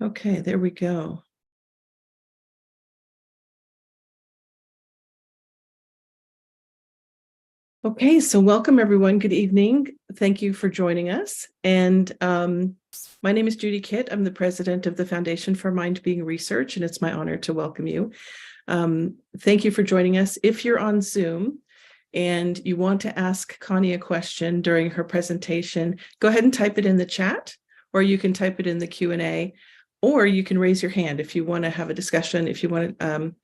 Okay, there we go. Okay, so welcome everyone. Good evening. Thank you for joining us. And my name is Judy Kitt. I'm the president of the Foundation for Mind Being Research, and it's my honor to welcome you. Thank you for joining us. If you're on Zoom and you want to ask Connie a question during her presentation, go ahead and type it in the chat, or you can type it in the Q&A, or you can raise your hand if you want to have a discussion. If you want to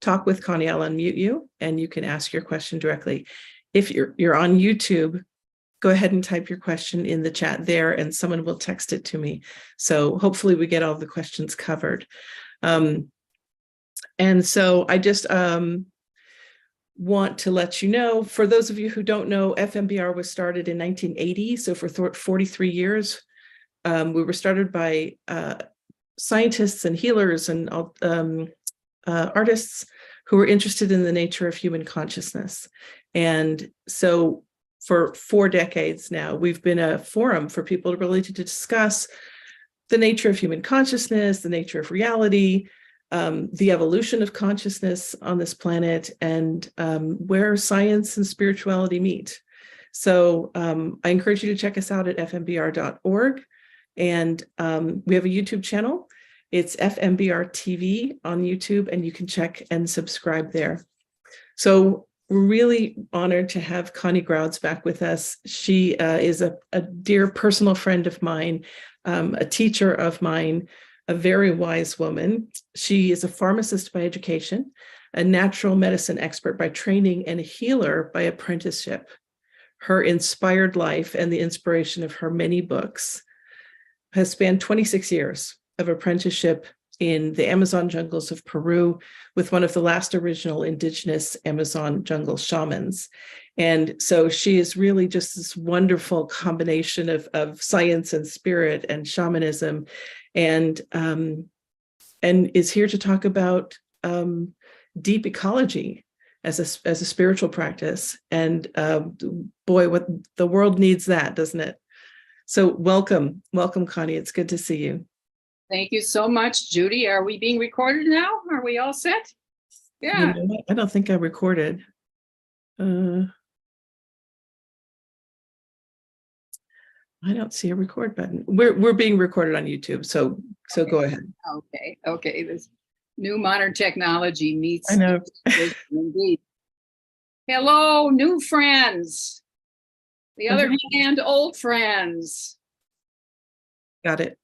talk with Connie, I'll unmute you and you can ask your question directly. If you're on YouTube, go ahead and type your question in the chat there and someone will text it to me. So hopefully we get all the questions covered. And so I just want to let you know, for those of you who don't know, FMBR was started in 1980. So for 43 years, we were started by scientists and healers and artists who were interested in the nature of human consciousness. And so for 4 decades now, we've been a forum for people really to discuss the nature of human consciousness, the nature of reality, the evolution of consciousness on this planet, and where science and spirituality meet. So I encourage you to check us out at fmbr.org. And we have a YouTube channel. It's FMBR TV on YouTube, and you can check and subscribe there. So we're really honored to have Connie Grauds back with us. She is a dear personal friend of mine, a teacher of mine, a very wise woman. She is a pharmacist by education, a natural medicine expert by training, and a healer by apprenticeship. Her inspired life and the inspiration of her many books has spanned 26 years of apprenticeship in the Amazon jungles of Peru with one of the last original indigenous Amazon jungle shamans. And so she is really just this wonderful combination of science and spirit and shamanism, and is here to talk about deep ecology as a spiritual practice. And boy, what the world needs that, doesn't it? So welcome, Connie. It's good to see you. Thank you so much, Judy. Are we being recorded now? Are we all set? Yeah. You know, I don't think I recorded. I don't see a record button. We're being recorded on YouTube, so Okay. Go ahead. Okay. This new modern technology meets. I know. Indeed. Hello, new friends. The other hand, old friends. Got it.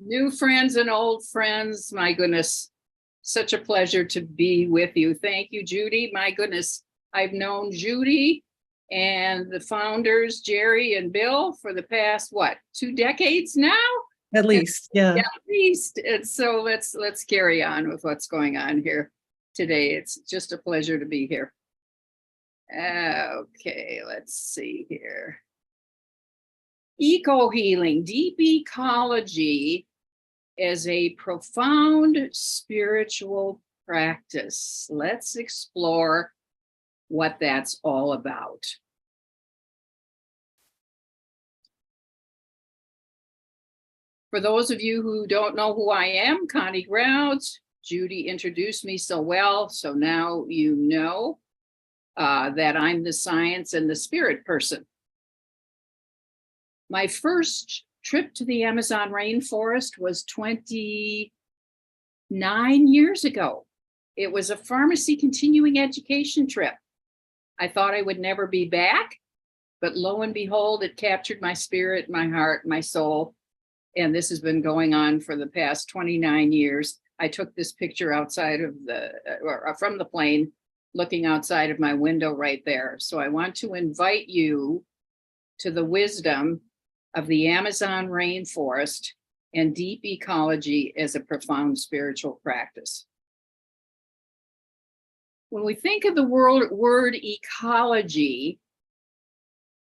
New friends and old friends. My goodness, such a pleasure to be with you. Thank you, Judy. My goodness, I've known Judy and the founders, Jerry and Bill, for the past, what, 2 decades now? At least, yeah. At least. And so let's carry on with what's going on here today. It's just a pleasure to be here. Okay, let's see here. Eco-healing, deep ecology as a profound spiritual practice. Let's explore what that's all about. For those of you who don't know who I am, Connie Grauds, Judy introduced me so well, so now you know that I'm the science and the spirit person. My first trip to the Amazon rainforest was 29 years ago. It was a pharmacy continuing education trip. I thought I would never be back, but lo and behold, it captured my spirit, my heart, my soul. And this has been going on for the past 29 years. I took this picture outside of from the plane, looking outside of my window right there. So I want to invite you to the wisdom of the Amazon rainforest and deep ecology as a profound spiritual practice. When we think of the word ecology,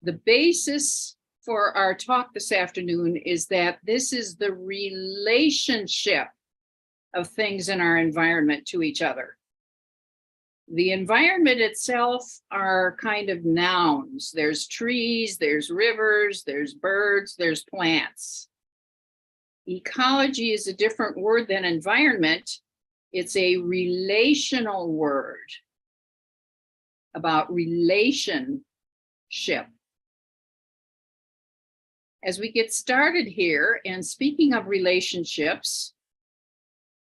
the basis for our talk this afternoon is that this is the relationship of things in our environment to each other. The environment itself are kind of nouns. There's trees, there's rivers, there's birds, there's plants. Ecology is a different word than environment. It's a relational word about relationship. As we get started here, and speaking of relationships,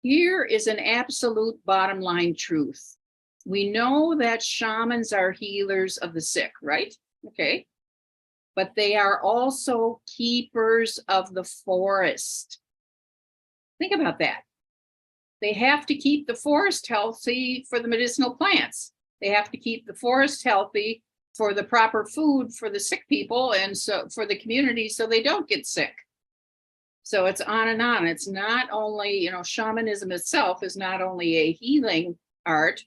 here is an absolute bottom line truth. We know that shamans are healers of the sick, right? Okay. But they are also keepers of the forest. Think about that. They have to keep the forest healthy for the medicinal plants. They have to keep the forest healthy for the proper food for the sick people and so for the community so they don't get sick. So it's on and on. It's not only, shamanism itself is not only a healing art,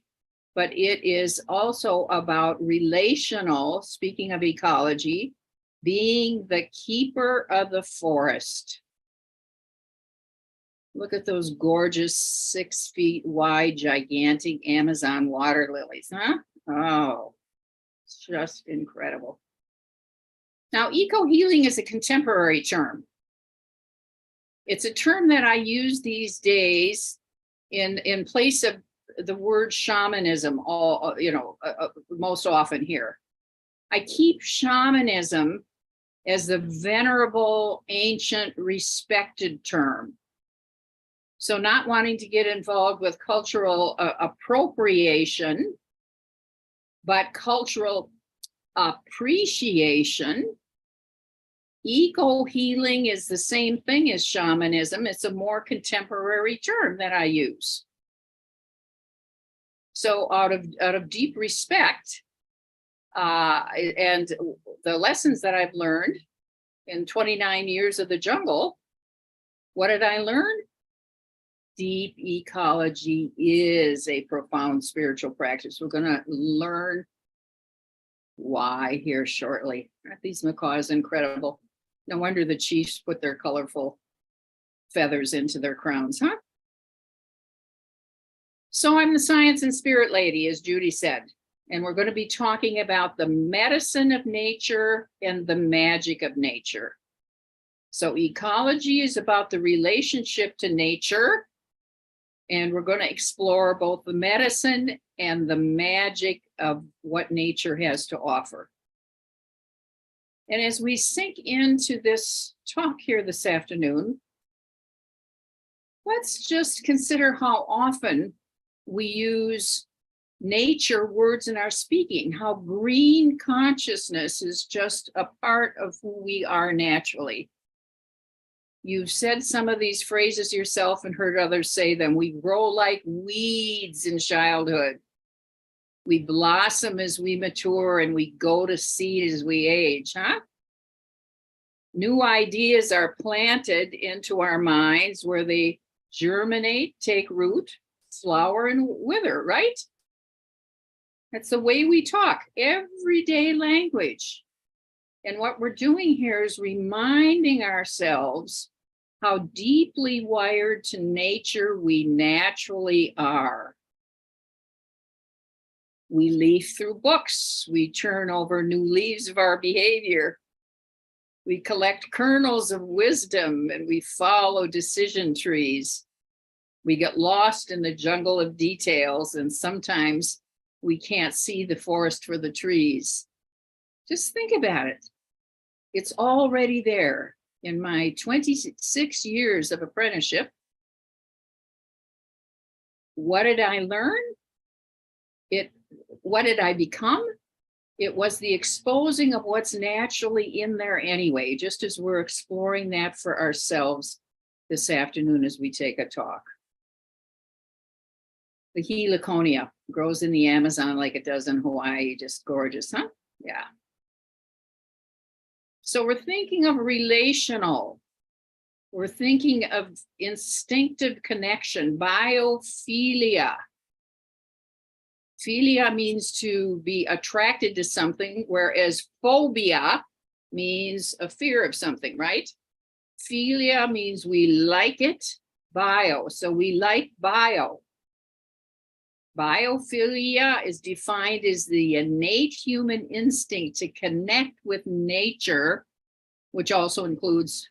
but it is also about relational, speaking of ecology, being the keeper of the forest. Look at those gorgeous 6 feet wide, gigantic Amazon water lilies, huh? Oh, it's just incredible. Now, eco-healing is a contemporary term. It's a term that I use these days in place of the word shamanism, most often here. I keep shamanism as the venerable, ancient, respected term. So not wanting to get involved with cultural appropriation, but cultural appreciation. Eco-healing is the same thing as shamanism. It's a more contemporary term that I use. So out of deep respect, and the lessons that I've learned in 29 years of the jungle, what did I learn? Deep ecology is a profound spiritual practice. We're going to learn why here shortly. Aren't these macaws incredible? No wonder the chiefs put their colorful feathers into their crowns, huh? So I'm the science and spirit lady, as Judy said, and we're going to be talking about the medicine of nature and the magic of nature. So ecology is about the relationship to nature, and we're going to explore both the medicine and the magic of what nature has to offer. And as we sink into this talk here this afternoon, let's just consider how often we use nature words in our speaking, how green consciousness is just a part of who we are naturally. You've said some of these phrases yourself and heard others say them. We grow like weeds in childhood. We blossom as we mature and we go to seed as we age, huh? New ideas are planted into our minds where they germinate, take root, flower, and wither, right? That's the way we talk, everyday language. And what we're doing here is reminding ourselves how deeply wired to nature we naturally are. We leaf through books, we turn over new leaves of our behavior, we collect kernels of wisdom, and we follow decision trees. We get lost in the jungle of details, and sometimes we can't see the forest for the trees. Just think about it. It's already there. In my 26 years of apprenticeship, what did I learn? What did I become? It was the exposing of what's naturally in there anyway, just as we're exploring that for ourselves this afternoon as we take a talk. The heliconia grows in the Amazon like it does in Hawaii, just gorgeous, huh? Yeah. So we're thinking of relational. We're thinking of instinctive connection, biophilia. Philia means to be attracted to something, whereas phobia means a fear of something, right? Philia means we like it, bio, so we like bio. Biophilia is defined as the innate human instinct to connect with nature, which also includes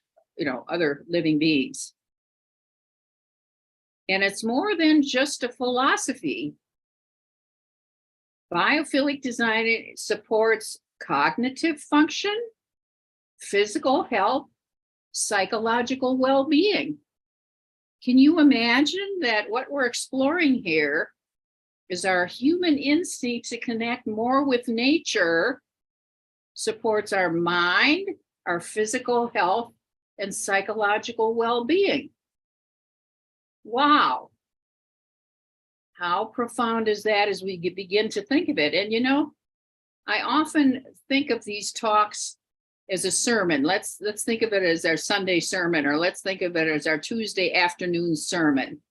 other living beings. And it's more than just a philosophy. Biophilic design supports cognitive function, physical health, psychological well-being. Can you imagine that what we're exploring here is our human instinct to connect more with nature supports our mind, our physical health, and psychological well-being? Wow. How profound is that as we begin to think of it? And I often think of these talks as a sermon. Let's think of it as our Sunday sermon, or let's think of it as our Tuesday afternoon sermon.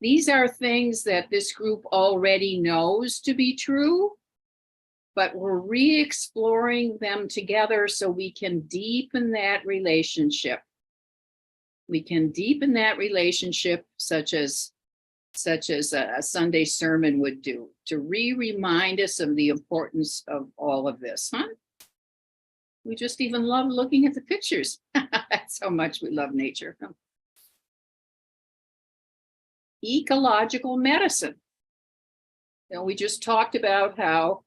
These are things that this group already knows to be true, but we're re-exploring them together so we can deepen that relationship. We can deepen that relationship such as a Sunday sermon would do, to remind us of the importance of all of this, huh? We just even love looking at the pictures. That's how much we love nature. Huh? Ecological medicine. We just talked about how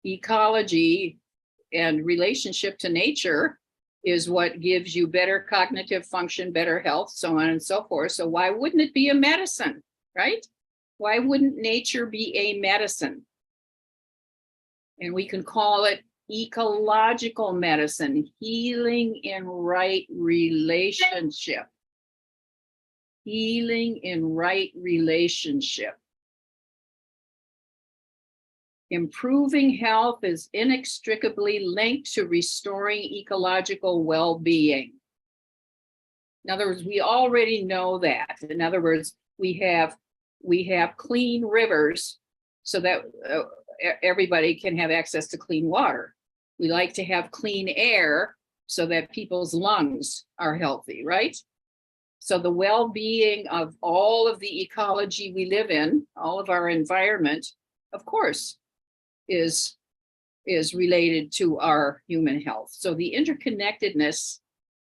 ecology and relationship to nature is what gives you better cognitive function, better health, so on and so forth. So why wouldn't it be a medicine, right? Why wouldn't nature be a medicine? And we can call it ecological medicine, healing in right relationship. Healing in right relationship. Improving health is inextricably linked to restoring ecological well-being. In other words, we already know that. In other words, we have clean rivers so that everybody can have access to clean water. We like to have clean air so that people's lungs are healthy, right? So the well-being of all of the ecology we live in, all of our environment, of course, is related to our human health. So the interconnectedness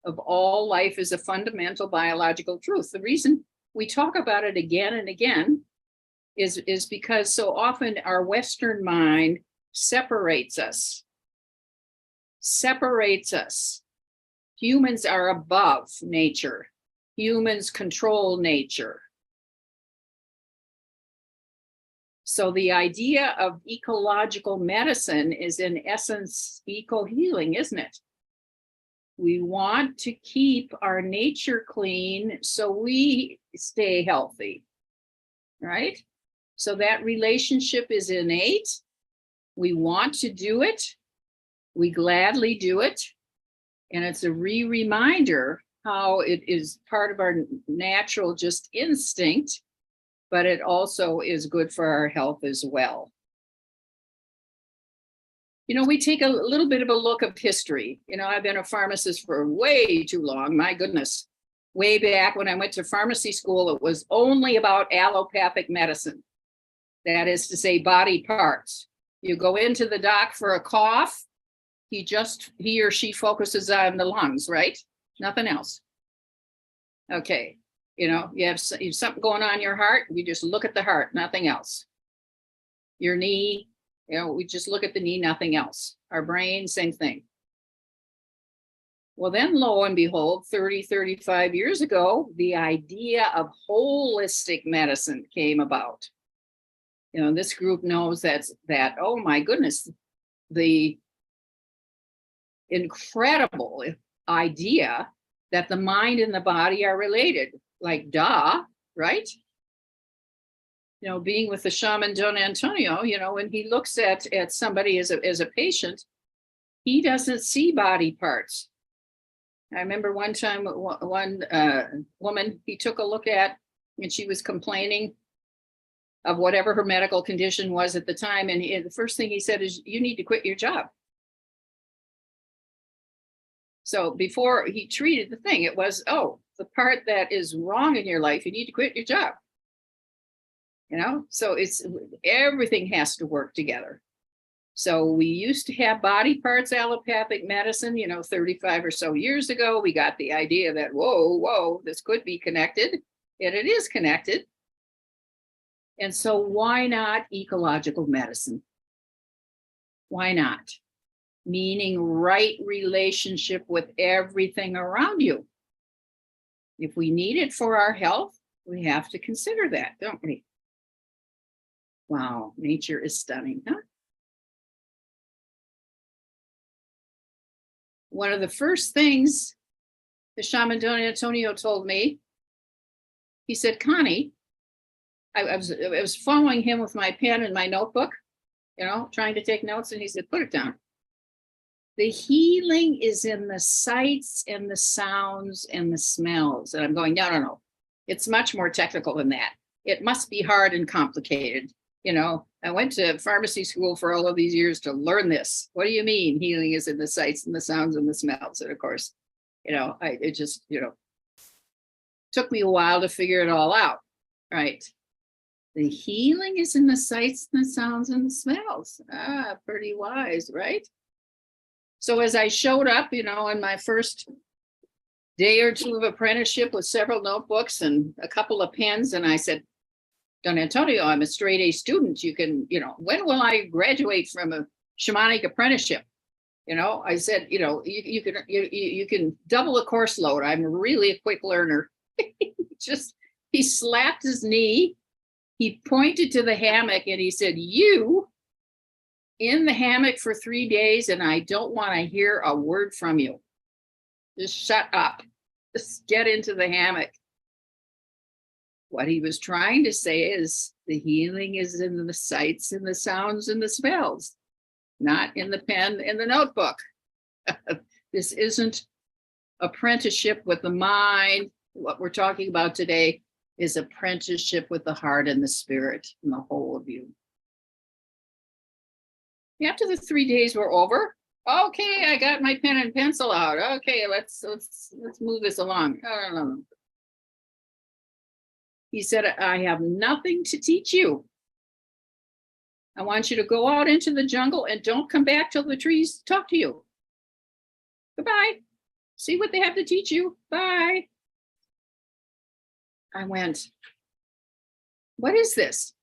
of all life is a fundamental biological truth. The reason we talk about it again and again is because so often our Western mind separates us. Humans are above nature. Humans control nature. So the idea of ecological medicine is in essence eco-healing, isn't it? We want to keep our nature clean so we stay healthy, right? So that relationship is innate. We want to do it. We gladly do it. And it's a reminder how it is part of our natural just instinct, but it also is good for our health as well. We take a little bit of a look of history. I've been a pharmacist for way too long, my goodness. Way back when I went to pharmacy school, it was only about allopathic medicine. That is to say, body parts. You go into the doc for a cough, he or she focuses on the lungs, right? Nothing else. Okay, you have something going on in your heart, we just look at the heart, nothing else. Your knee, we just look at the knee, nothing else. Our brain, same thing. Well, then lo and behold, 35 years ago, the idea of holistic medicine came about. This group knows that, oh my goodness, the incredible idea that the mind and the body are related, like duh, right? Being with the shaman Don Antonio, when he looks at somebody as a patient, he doesn't see body parts. I remember one time, one woman he took a look at, and she was complaining of whatever her medical condition was at the time. And the first thing he said is, you need to quit your job. So before he treated the thing, it was, oh, the part that is wrong in your life, you need to quit your job. So everything has to work together. So we used to have body parts allopathic medicine, 35 or so years ago. We got the idea that, whoa, this could be connected, and it is connected. And so why not ecological medicine? Why not? Meaning right relationship with everything around you. If we need it for our health, we have to consider that, don't we? Wow, nature is stunning, huh? One of the first things the shaman Don Antonio told me, he said, Connie, I was following him with my pen and my notebook, trying to take notes, and he said, put it down. The healing is in the sights and the sounds and the smells. And I'm going, no. It's much more technical than that. It must be hard and complicated. I went to pharmacy school for all of these years to learn this. What do you mean healing is in the sights and the sounds and the smells? And of course, it just, took me a while to figure it all out, right? The healing is in the sights and the sounds and the smells. Pretty wise, right? So as I showed up, in my first day or two of apprenticeship with several notebooks and a couple of pens, and I said, Don Antonio, I'm a straight A student. You can, when will I graduate from a shamanic apprenticeship? I said, you can double the course load. I'm really a quick learner. He slapped his knee. He pointed to the hammock and he said, you in the hammock for 3 days, and I don't want to hear a word from you. Just shut up. Just get into the hammock. What he was trying to say is the healing is in the sights and the sounds and the smells, not in the pen and the notebook. This isn't apprenticeship with the mind. What we're talking about today is apprenticeship with the heart and the spirit and the whole of you. After the 3 days were over, okay, I got my pen and pencil out. Okay, let's move this along. No. He said, I have nothing to teach you. I want you to go out into the jungle and don't come back till the trees talk to you. Goodbye. See what they have to teach you. Bye. I went, what is this?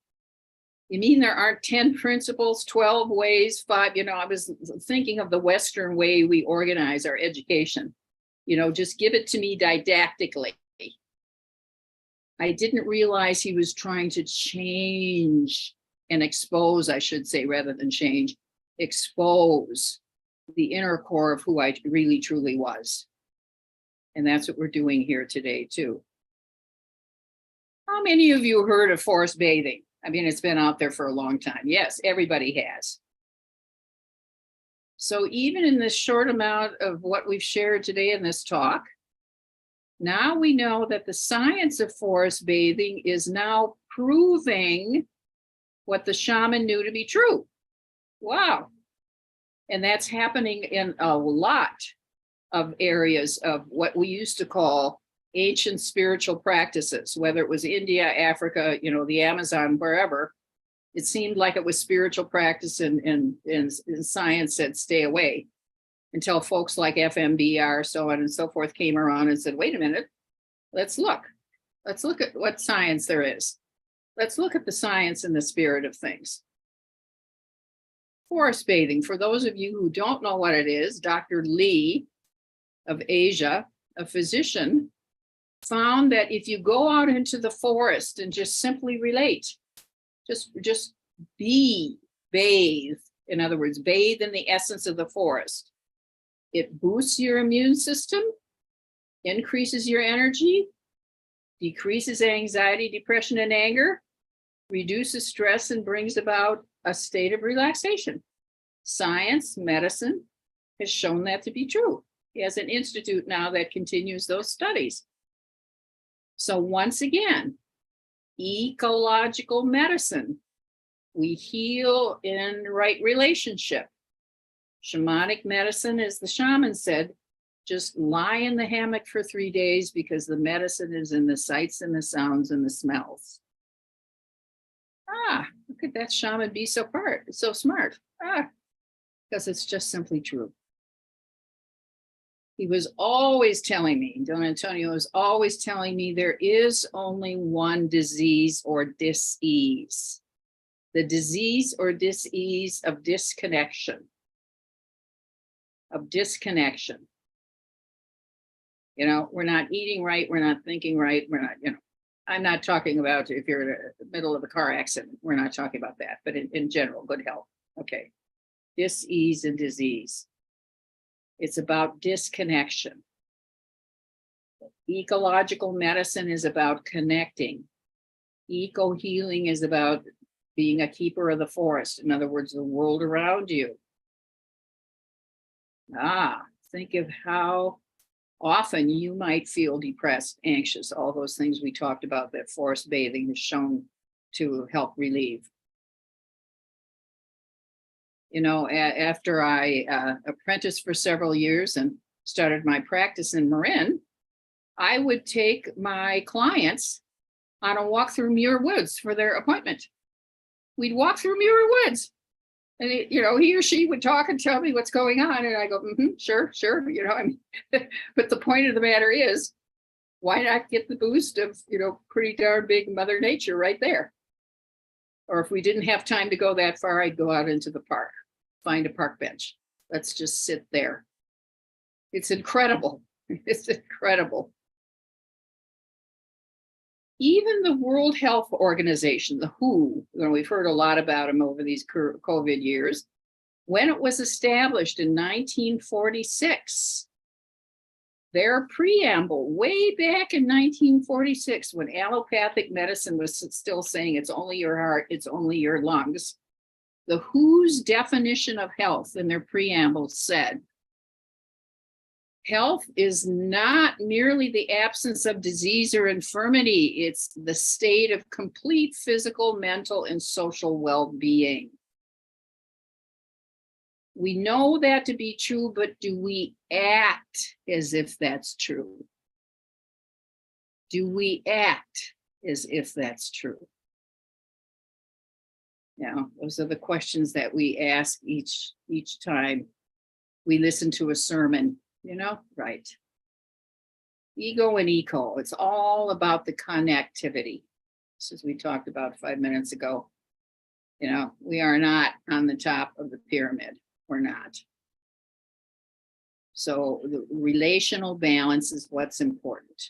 You mean there aren't 10 principles, 12 ways, 5? I was thinking of the Western way we organize our education. Just give it to me didactically. I didn't realize he was trying to change and expose, I should say, rather than change, expose the inner core of who I really truly was. And that's what we're doing here today, too. How many of you heard of forest bathing? I mean, it's been out there for a long time. Yes, everybody has. So even in this short amount of what we've shared today in this talk, now we know that the science of forest bathing is now proving what the shaman knew to be true. Wow. And that's happening in a lot of areas of what we used to call ancient spiritual practices, whether it was India, Africa, the Amazon, wherever. It seemed like it was spiritual practice, and science said stay away, until folks like FMBR, so on and so forth, came around and said, wait a minute, let's look at what science there is. Let's look at the science and the spirit of things. Forest bathing, for those of you who don't know what it is, Dr. Lee of Asia, a physician, found that if you go out into the forest and just simply relate, just bathe, in other words, bathe in the essence of the forest, it boosts your immune system, increases your energy, decreases anxiety, depression, and anger, reduces stress, and brings about a state of relaxation. Science, medicine has shown that to be true. He has an institute now that continues those studies. So once again, ecological medicine. We heal in right relationship. Shamanic medicine, as the shaman said, just lie in the hammock for 3 days because the medicine is in the sights and the sounds and the smells. Look at that shaman be so smart. because it's just simply true. He was always telling me, Don Antonio was always telling me, there is only one disease or dis-ease. The disease or dis-ease of disconnection. Of disconnection. You know, we're not eating right, we're not thinking right, we're not, you know, I'm not talking about if you're in the middle of a car accident, we're not talking about that, but in general, good health. Okay. Dis-ease and disease. It's about disconnection. Ecological medicine is about connecting. Eco-healing is about being a keeper of the forest. In other words, the world around you. Think of how often you might feel depressed, anxious, all those things we talked about that forest bathing has shown to help relieve. You know, after I apprenticed for several years and started my practice in Marin, I would take my clients on a walk through Muir Woods for their appointment. We'd walk through Muir Woods, and you know, he or she would talk and tell me what's going on, and I go, sure, you know. I mean, but the point of the matter is, why not get the boost of, you know, pretty darn big Mother Nature right there? Or if we didn't have time to go that far, I'd go out into the park, find a park bench. Let's just sit there. It's incredible. It's incredible. Even the World Health Organization, the WHO, you know, we've heard a lot about them over these COVID years. When it was established in 1946, their preamble, way back in 1946, when allopathic medicine was still saying it's only your heart, it's only your lungs, the WHO's definition of health in their preamble said, health is not merely the absence of disease or infirmity, it's the state of complete physical, mental, and social well-being. We know that to be true, but do we act as if that's true? Do we act as if that's true? Yeah, those are the questions that we ask each time we listen to a sermon, you know, right? Ego and eco, it's all about the connectivity. This is we talked about 5 minutes ago. You know, we are not on the top of the pyramid. We're not. So the relational balance is what's important.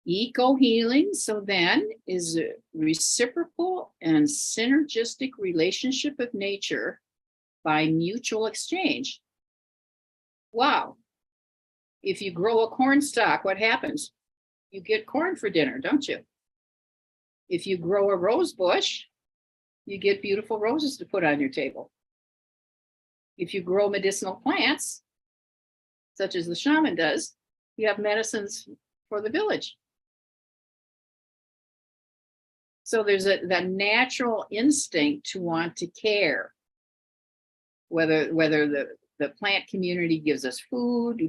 Eco-healing, so then, is a reciprocal and synergistic relationship of nature by mutual exchange. Wow. If you grow a corn stalk, what happens? You get corn for dinner, don't you? If you grow a rose bush, you get beautiful roses to put on your table. If you grow medicinal plants, such as the shaman does, you have medicines for the village. So there's the natural instinct to want to care, whether the plant community gives us food,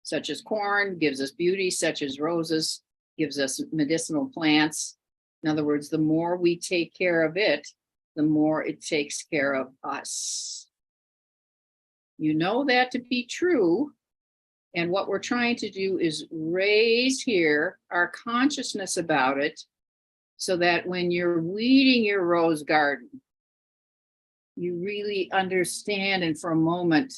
such as corn, gives us beauty, such as roses, gives us medicinal plants. In other words, the more we take care of it, the more it takes care of us. You know that to be true. And what we're trying to do is raise here our consciousness about it, so that when you're weeding your rose garden, you really understand and for a moment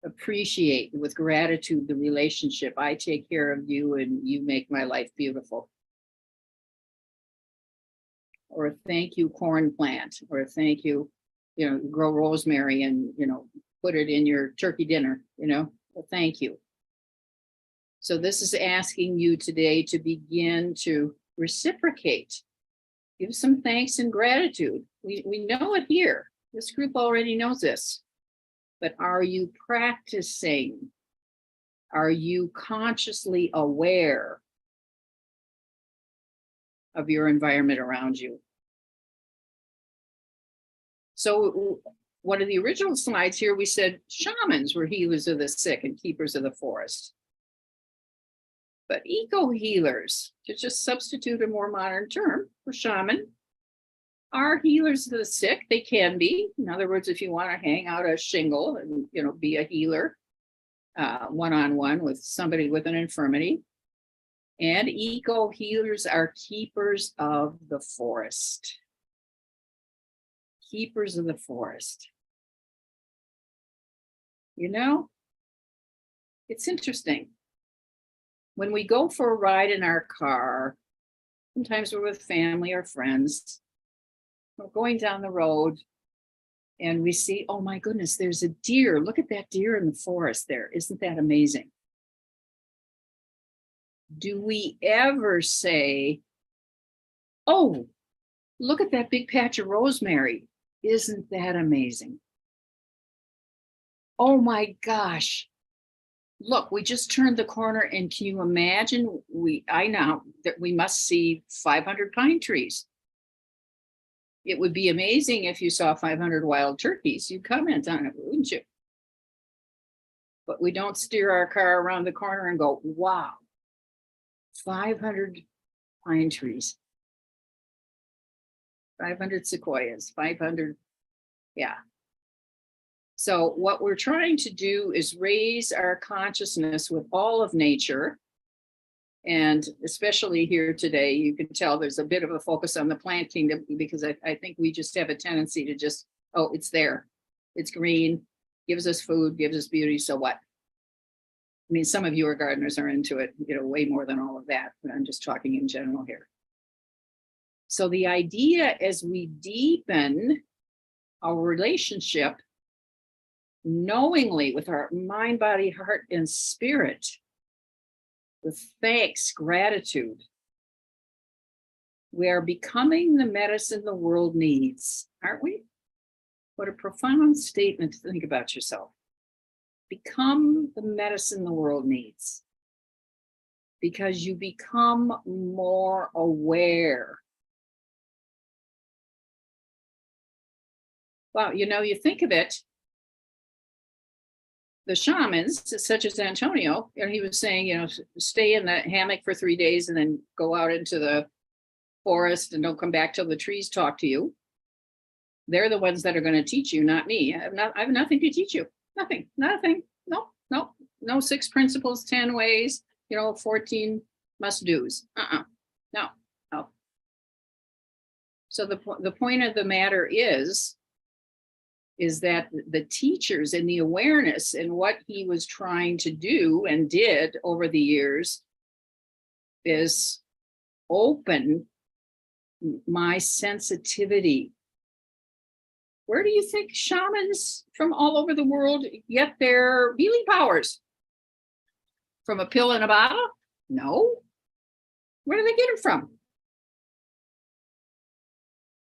appreciate with gratitude the relationship. I take care of you and you make my life beautiful. Or thank you, corn plant, or thank you, you know, grow rosemary and, you know, put it in your turkey dinner, you know, well, thank you. So this is asking you today to begin to reciprocate. Give some thanks and gratitude. We know it here. This group already knows this. But are you practicing? Are you consciously aware of your environment around you? So one of the original slides here, we said shamans were healers of the sick and keepers of the forest. But eco-healers, to just substitute a more modern term for shaman, are healers of the sick. They can be. In other words, if you want to hang out a shingle and, be a healer one-on-one with somebody with an infirmity. And eco healers are keepers of the forest. Keepers of the forest. It's interesting. When we go for a ride in our car, sometimes we're with family or friends, we're going down the road and we see, oh my goodness, there's a deer. Look at that deer in the forest there. Isn't that amazing? Do we ever say, oh, look at that big patch of rosemary. Isn't that amazing? Oh my gosh. Look, we just turned the corner, and can you imagine? I know that we must see 500 pine trees. It would be amazing if you saw 500 wild turkeys. You'd comment on it, wouldn't you? But we don't steer our car around the corner and go, wow, 500 pine trees, 500 sequoias, 500, yeah. So what we're trying to do is raise our consciousness with all of nature. And especially here today, you can tell there's a bit of a focus on the plant kingdom, because I think we just have a tendency to just, oh, it's there. It's green, gives us food, gives us beauty, so what? I mean, some of you are gardeners are into it, way more than all of that, but I'm just talking in general here. So the idea, as we deepen our relationship knowingly with our mind, body, heart, and spirit, with thanks, gratitude, we are becoming the medicine the world needs, aren't we? What a profound statement to think about yourself. Become the medicine the world needs, because you become more aware. Well, you think of it, the shamans, such as Antonio, he was saying, stay in the hammock for 3 days and then go out into the forest and don't come back till the trees talk to you. They're the ones that are going to teach you, not me. I have nothing to teach you. Nothing. No 6 principles, 10 ways, 14 must do's. No. So the point of the matter is that the teachers and the awareness and what he was trying to do and did over the years is open my sensitivity. Where do you think shamans from all over the world get their healing powers? From a pill in a bottle? No. Where do they get them from?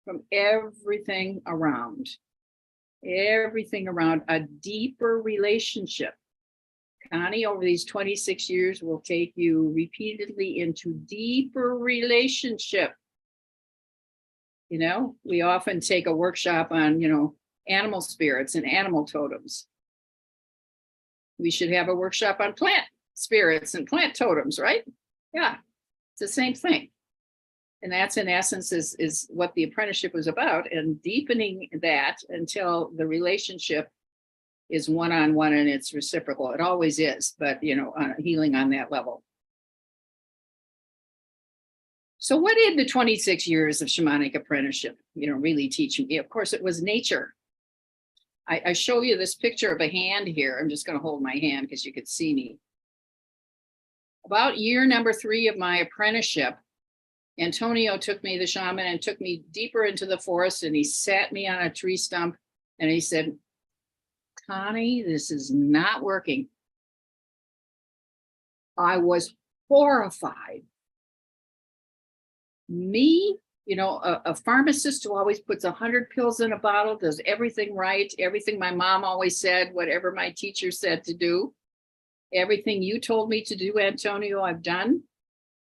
From everything around. Everything around a deeper relationship. Connie, over these 26 years, will take you repeatedly into deeper relationship. We often take a workshop on, animal spirits and animal totems. We should have a workshop on plant spirits and plant totems, right? Yeah, it's the same thing. And that's in essence is what the apprenticeship was about, and deepening that until the relationship is one-on-one and it's reciprocal. It always is, but healing on that level. So what did the 26 years of shamanic apprenticeship, really teach me? Of course, it was nature. I show you this picture of a hand here. I'm just going to hold my hand because you could see me. About year number 3 of my apprenticeship, Antonio took me, the shaman, and took me deeper into the forest, and he sat me on a tree stump and he said, Connie, this is not working. I was horrified. Me, a pharmacist who always puts 100 pills in a bottle, does everything right, everything my mom always said, whatever my teacher said to do, everything you told me to do, Antonio, I've done.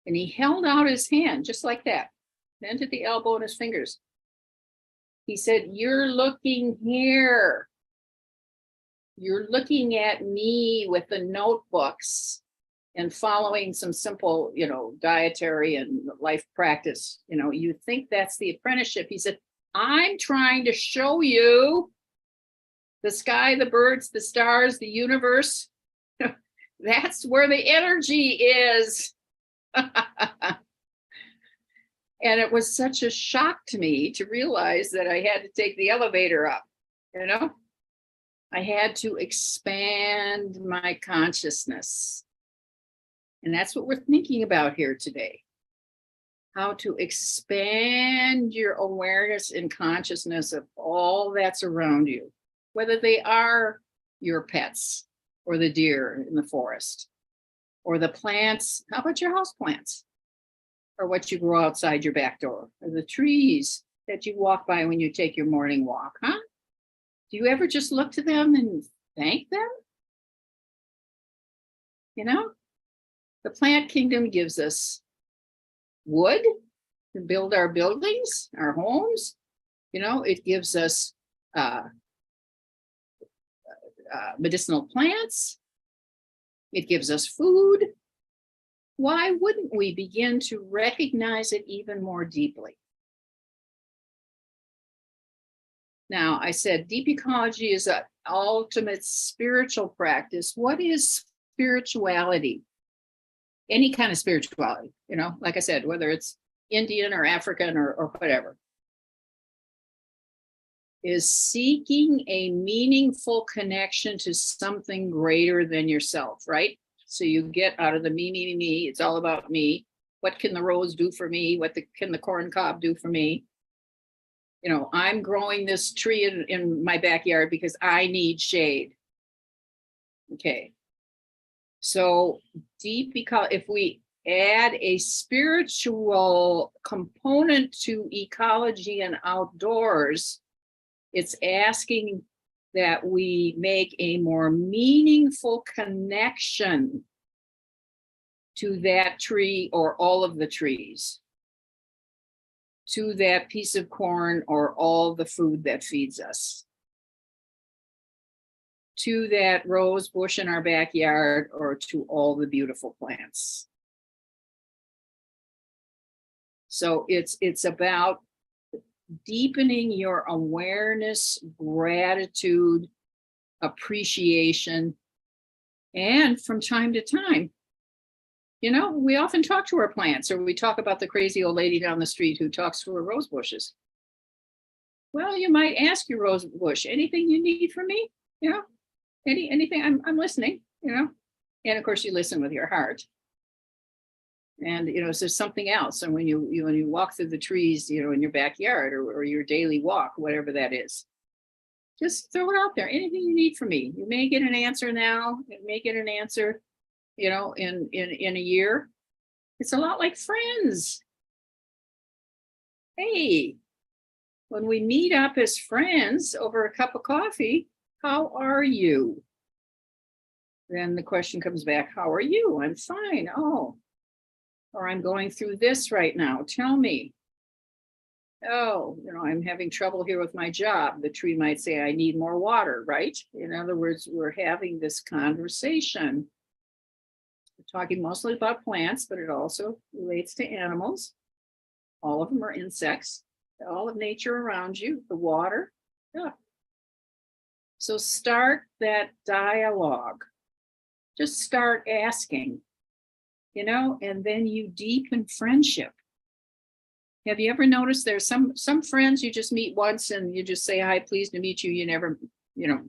And he held out his hand just like that, bent at the elbow and his fingers. He said, you're looking here. You're looking at me with the notebooks and following some simple, dietary and life practice. You think that's the apprenticeship. He said, I'm trying to show you the sky, the birds, the stars, the universe. That's where the energy is. And it was such a shock to me to realize that I had to take the elevator up, you know? I had to expand my consciousness. And that's what we're thinking about here today. How to expand your awareness and consciousness of all that's around you, whether they are your pets or the deer in the forest or the plants. How about your house plants? Or what you grow outside your back door, or the trees that you walk by when you take your morning walk, huh? Do you ever just look to them and thank them? You know, the plant kingdom gives us wood to build our buildings, our homes. You know, it gives us medicinal plants. It gives us food. Why wouldn't we begin to recognize it even more deeply? Now, I said deep ecology is an ultimate spiritual practice. What is spirituality? Any kind of spirituality, you know, like I said, whether it's Indian or African or whatever, is seeking a meaningful connection to something greater than yourself, right? So you get out of the me. It's all about me. What can the rose do for me? What can the corn cob do for me? You know, I'm growing this tree in my backyard because I need shade. Okay. So if we add a spiritual component to ecology and outdoors, it's asking that we make a more meaningful connection to that tree or all of the trees, to that piece of corn or all the food that feeds us, to that rose bush in our backyard, or to all the beautiful plants. So it's about deepening your awareness, gratitude, appreciation, and from time to time, you know, we often talk to our plants, or we talk about the crazy old lady down the street who talks to her rose bushes. Well, you might ask your rose bush, anything you need from me? You know, anything, I'm listening, you know, and of course you listen with your heart. And, you know, so there's something else. And when you walk through the trees, you know, in your backyard or your daily walk, whatever that is, just throw it out there. Anything you need from me. You may get an answer now. You may get an answer, you know, in a year. It's a lot like friends. Hey, when we meet up as friends over a cup of coffee, how are you? Then the question comes back, how are you? I'm fine. Oh, or I'm going through this right now. Tell me. Oh, you know, I'm having trouble here with my job. The tree might say, I need more water, right? In other words, we're having this conversation. We're talking mostly about plants, but it also relates to animals. All of them are insects. All of nature around you, the water. Yeah. So start that dialogue. Just start asking, you know, and then you deepen friendship. Have you ever noticed there's some friends you just meet once and you just say, hi, pleased to meet you. You never, you know,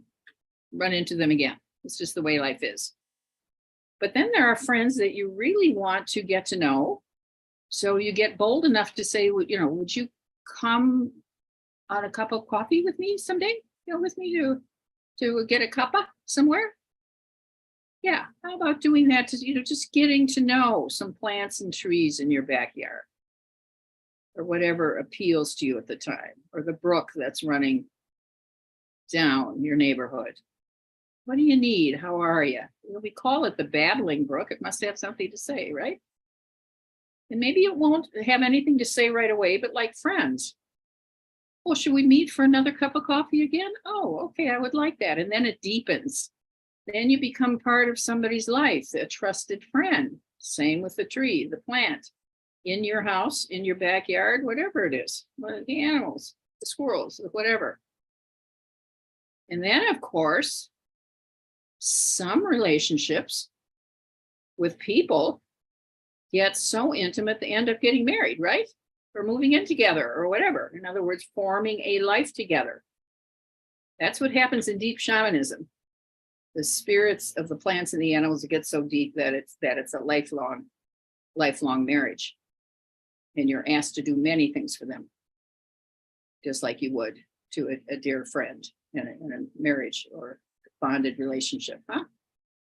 run into them again. It's just the way life is. But then there are friends that you really want to get to know. So you get bold enough to say, you know, would you come on a cup of coffee with me someday? You know, with me to get a cuppa somewhere? Yeah, how about doing that to, you know, just getting to know some plants and trees in your backyard or whatever appeals to you at the time, or the brook that's running down your neighborhood. What do you need? How are you? Well, we call it the babbling brook. It must have something to say, right? And maybe it won't have anything to say right away, but like friends. Well, should we meet for another cup of coffee again? Oh, okay, I would like that. And then it deepens. Then you become part of somebody's life, a trusted friend. Same with the tree, the plant, in your house, in your backyard, whatever it is, the animals. the squirrels, whatever. And then, of course, some relationships with people get so intimate they end up getting married, right? Or moving in together or whatever. In other words, forming a life together. That's what happens in deep shamanism. The spirits of the plants and the animals get so deep that it's a lifelong marriage. And you're asked to do many things for them, just like you would to a dear friend in a marriage or bonded relationship, huh?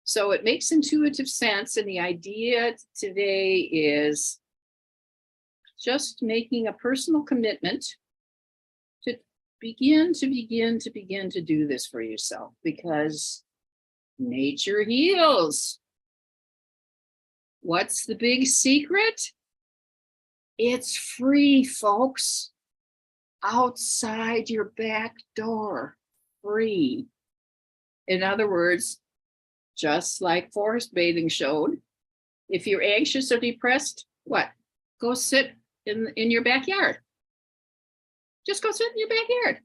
So it makes intuitive sense. And the idea today is just making a personal commitment to begin to do this for yourself, because nature heals. What's the big secret? It's free, folks. Outside your back door, free. In other words, just like forest bathing showed, if you're anxious or depressed, what? Go sit in your backyard. Just go sit in your backyard.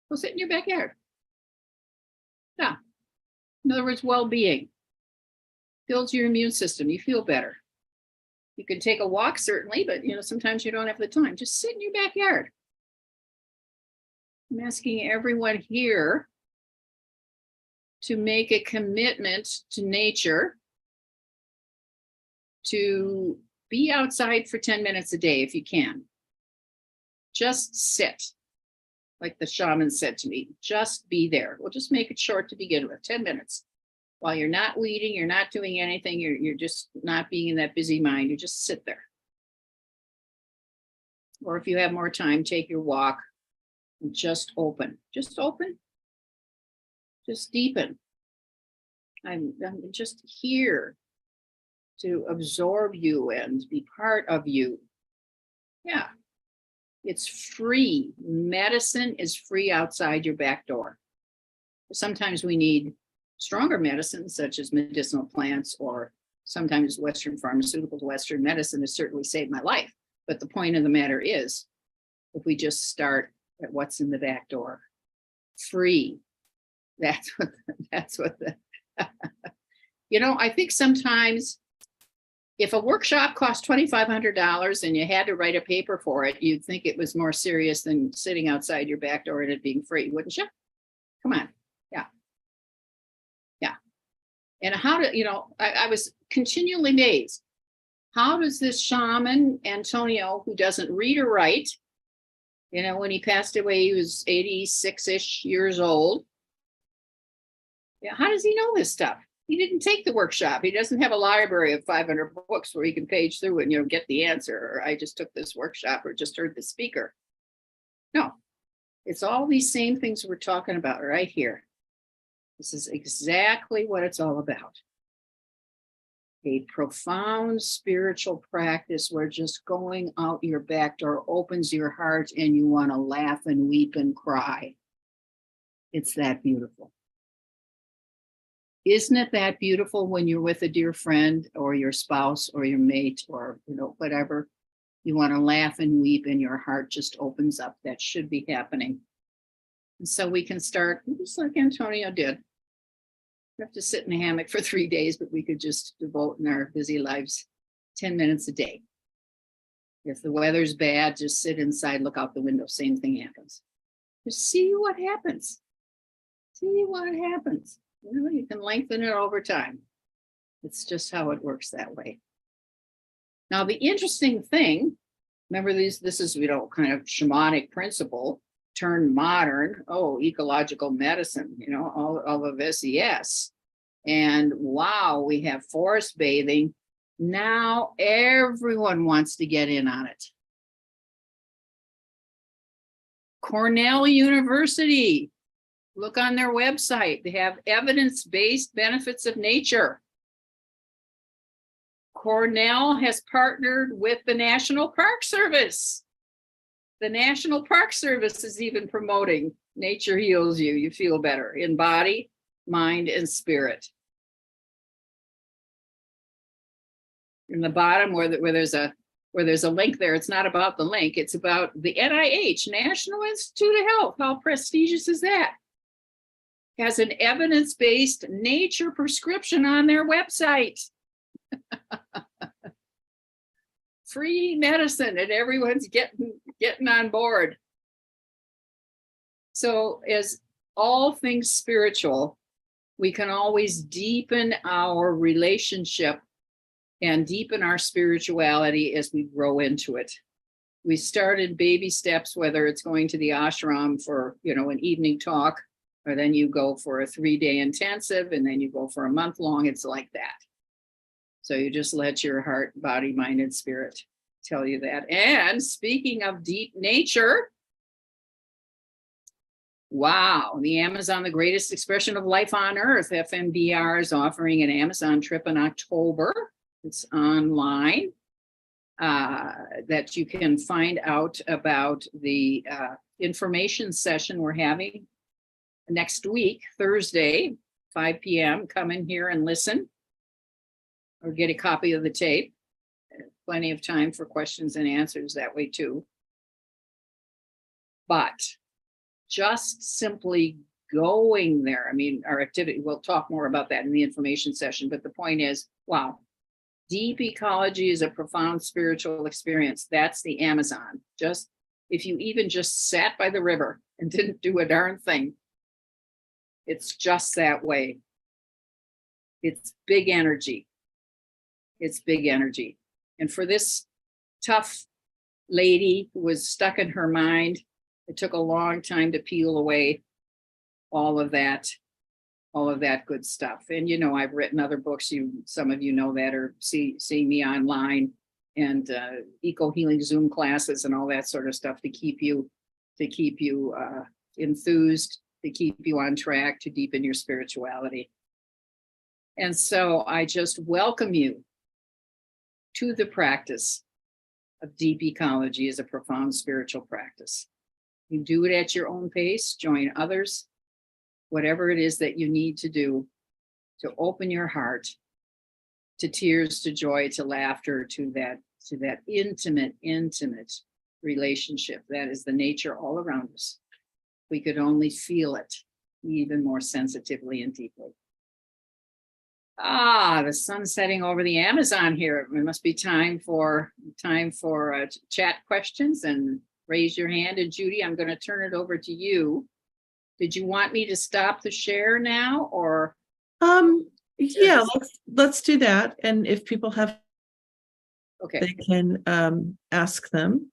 Go sit in your backyard. Yeah. In other words, well-being builds your immune system. You feel better. You can take a walk, certainly, but sometimes you don't have the time. Just sit in your backyard. I'm asking everyone here to make a commitment to nature, to be outside for 10 minutes a day if you can. Just sit, like the shaman said to me, just be there. We'll just make it short to begin with, 10 minutes. While you're not weeding, you're not doing anything, you're just not being in that busy mind, you just sit there. Or if you have more time, take your walk and just open. Just open. Just deepen. I'm just here to absorb you and be part of you. Yeah. It's free. Medicine is free outside your back door. Sometimes we need stronger medicines, such as medicinal plants, or sometimes Western pharmaceuticals. Western medicine has certainly saved my life. But the point of the matter is, if we just start at what's in the back door, free. That's what the, I think sometimes if a workshop cost $2,500 and you had to write a paper for it, you'd think it was more serious than sitting outside your back door and it being free, wouldn't you? Come on. Yeah. Yeah. And how to, I was continually amazed. How does this shaman, Antonio, who doesn't read or write, when he passed away, he was 86-ish years old. Yeah, how does he know this stuff? He didn't take the workshop. He doesn't have a library of 500 books where he can page through and get the answer, or I just took this workshop or just heard the speaker. No, it's all these same things we're talking about right here. This is exactly what it's all about. A profound spiritual practice where just going out your back door opens your heart and you want to laugh and weep and cry. It's that beautiful. Isn't it that beautiful when you're with a dear friend or your spouse or your mate or whatever? You want to laugh and weep and your heart just opens up. That should be happening. And so we can start just like Antonio did. We have to sit in a hammock for 3 days, but we could just devote in our busy lives 10 minutes a day. If the weather's bad, just sit inside, look out the window, same thing happens. Just see what happens. See what happens. You can lengthen it over time. It's just how it works that way. Now, the interesting thing, remember this is, kind of shamanic principle turned modern. Oh, ecological medicine, all of this, yes. And wow, we have forest bathing. Now everyone wants to get in on it. Cornell University. Look on their website. They have evidence-based benefits of nature. Cornell has partnered with the National Park Service. The National Park Service is even promoting nature heals you. You feel better in body, mind, and spirit. In the bottom where there's a where there's a link there. It's not about the link. It's about the NIH, National Institute of Health. How prestigious is that? Has an evidence-based nature prescription on their website. Free medicine, and everyone's getting on board. So as all things spiritual, we can always deepen our relationship and deepen our spirituality as we grow into it. We started baby steps, whether it's going to the ashram for, an evening talk, or then you go for a 3-day intensive, and then you go for a month long. It's like that. So you just let your heart, body, mind, and spirit tell you that. And speaking of deep nature, wow, the Amazon, the greatest expression of life on earth, FMBR is offering an Amazon trip in October. It's online that you can find out about the information session we're having next week, Thursday, 5 p.m. Come in here and listen or get a copy of the tape. Plenty of time for questions and answers that way too. But just simply going there, our activity, we'll talk more about that in the information session, but the point is, wow, deep ecology is a profound spiritual experience. That's the Amazon. Just if you even just sat by the river and didn't do a darn thing, it's just that way. It's big energy. It's big energy. And for this tough lady who was stuck in her mind, it took a long time to peel away all of that good stuff. And I've written other books. Some of you know that, or see me online, and eco healing Zoom classes and all that sort of stuff to keep you enthused, to keep you on track, to deepen your spirituality. And so I just welcome you to the practice of deep ecology as a profound spiritual practice. You do it at your own pace, join others, whatever it is that you need to do to open your heart to tears, to joy, to laughter, to that intimate relationship that is the nature all around us. We could only feel it even more sensitively and deeply. The sun's setting over the Amazon here. It must be time for chat questions, and raise your hand. And Judy, I'm going to turn it over to you. Did you want me to stop the share now, or? Yeah, let's do that. And if people have, okay, they can ask them.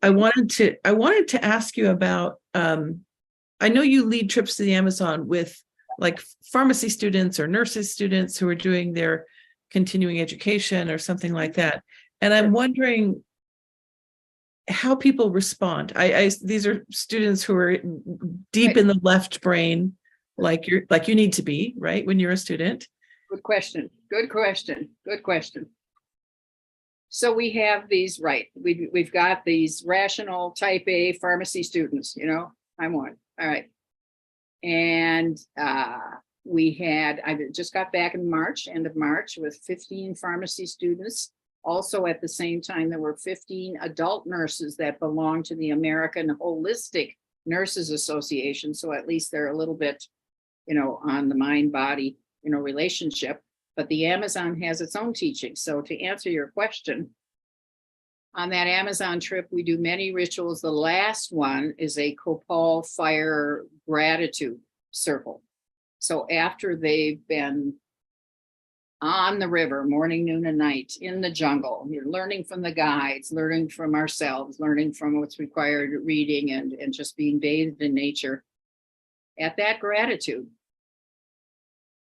I wanted to ask you about. I know you lead trips to the Amazon with like pharmacy students or nurses students who are doing their continuing education or something like that. And I'm wondering how people respond. These are students who are deep in the left brain, like you need to be, right, when you're a student. Good question. So we have these, right? We've got these rational type A pharmacy students, I'm one. All right. And I just got back in March, end of March, with 15 pharmacy students. Also at the same time, there were 15 adult nurses that belong to the American Holistic Nurses Association. So at least they're a little bit, on the mind-body, relationship. But the Amazon has its own teaching. So to answer your question, on that Amazon trip, we do many rituals. The last one is a Copal fire gratitude circle. So after they've been on the river, morning, noon, and night, in the jungle, you're learning from the guides, learning from ourselves, learning from what's required, reading, and just being bathed in nature. At that gratitude,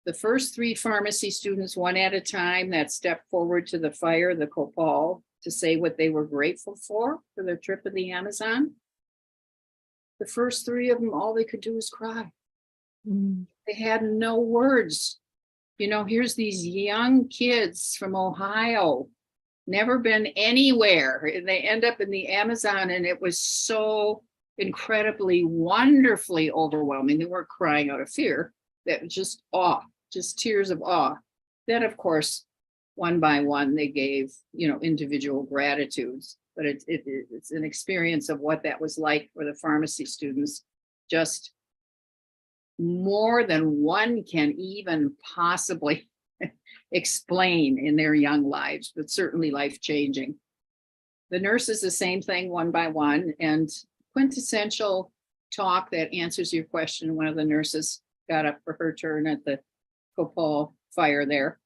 the first 3 pharmacy students, one at a time, that stepped forward to the fire, the Copal, to say what they were grateful for their trip to the Amazon. The first 3 of them, all they could do was cry. They had no words. Here's these young kids from Ohio, never been anywhere, and they end up in the Amazon, and it was so incredibly, wonderfully overwhelming. They weren't crying out of fear. That was just awe, just tears of awe. Then, of course, one by one, they gave, individual gratitudes, but it's an experience of what that was like for the pharmacy students. Just more than one can even possibly explain in their young lives, but certainly life-changing. The nurses, the same thing, one by one, and quintessential talk that answers your question. One of the nurses got up for her turn at the Copal fire there.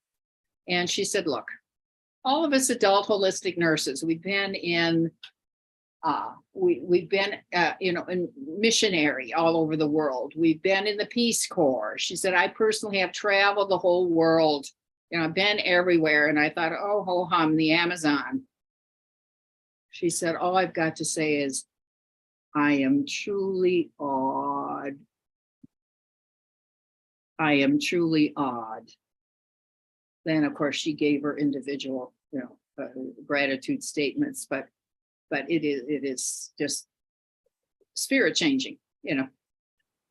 And she said, look, all of us adult holistic nurses, we've been in, in missionary all over the world. We've been in the Peace Corps. She said, I personally have traveled the whole world. I've been everywhere. And I thought, oh, ho hum, the Amazon. She said, all I've got to say is, I am truly awed. I am truly awed. Then, of course, she gave her individual, gratitude statements, but it is just spirit changing,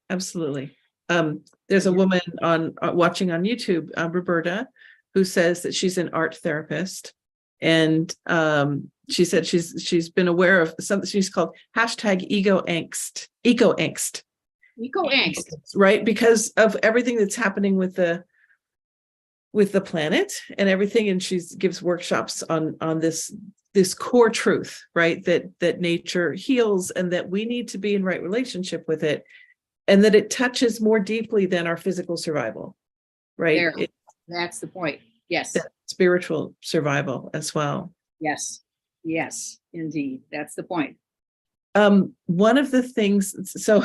Absolutely. There's a woman on watching on YouTube, Roberta, who says that she's an art therapist, and she said she's been aware of something she's called #eco angst, right? Because of everything that's happening with the planet and everything, and she gives workshops on this core truth, right? That nature heals, and that we need to be in right relationship with it, and that it touches more deeply than our physical survival, right? That's the point. Yes. That spiritual survival as well. Yes, indeed. That's the point. One of the things, so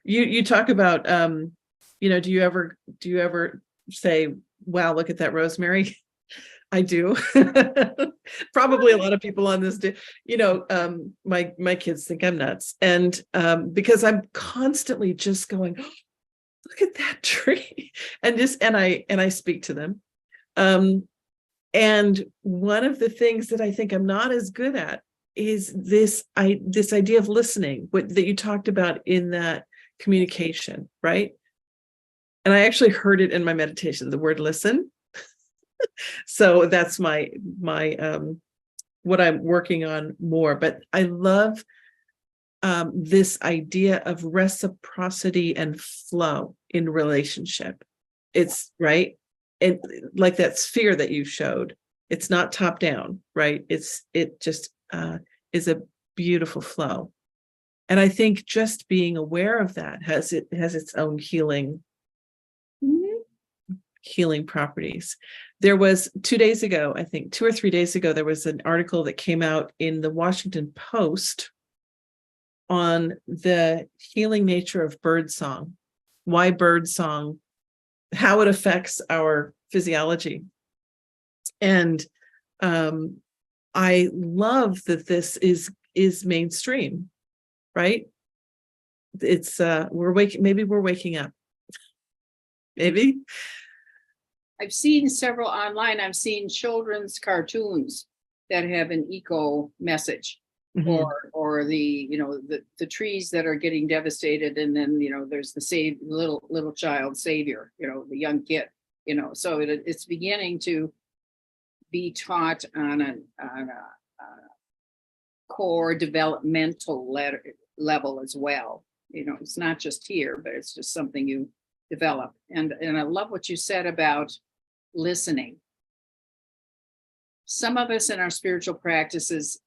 you talk about, do you ever say, wow, look at that rosemary? I do. Probably a lot of people on this do. My kids think I'm nuts. And because I'm constantly just going, oh, look at that tree. And I speak to them. And one of the things that I think I'm not as good at is this idea of listening, that you talked about in that communication, right? And I actually heard it in my meditation, the word listen. So that's my what I'm working on more. But I love this idea of reciprocity and flow in relationship. It's right. And like that sphere that you showed, it's not top down, right? It just is a beautiful flow. And I think just being aware of that has its own healing properties. There was 2 days ago, I think 2 or 3 days ago, there was an article that came out in the Washington Post on the healing nature of birdsong, why birdsong, how it affects our physiology. And I love that this is mainstream, right? It's maybe we're waking up. Maybe. I've seen several online. I've seen children's cartoons that have an eco message, or the trees that are getting devastated, and then there's the little child savior, the young kid, so it's beginning to be taught on a core developmental level as well. It's not just here, but it's just something you develop. And I love what you said about listening. Some of us in our spiritual practices